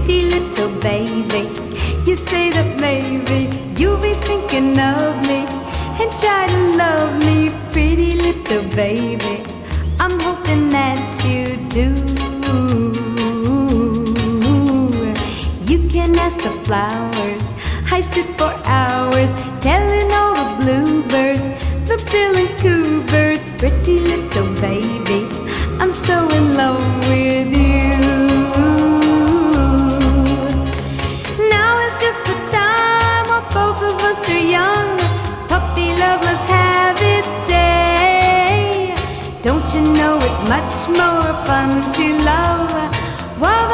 pretty little baby. You say that maybe you'll be thinking of me and try to love me, pretty little baby. I'm hoping that you do. You can ask the flowers, I sit for hours telling all the bluebirds, the bill and coo birds, pretty little baby, I'm so in love with you. Now is just the time while both of us are young. Puppy love must have its day. Don't you know it's much more fun to love while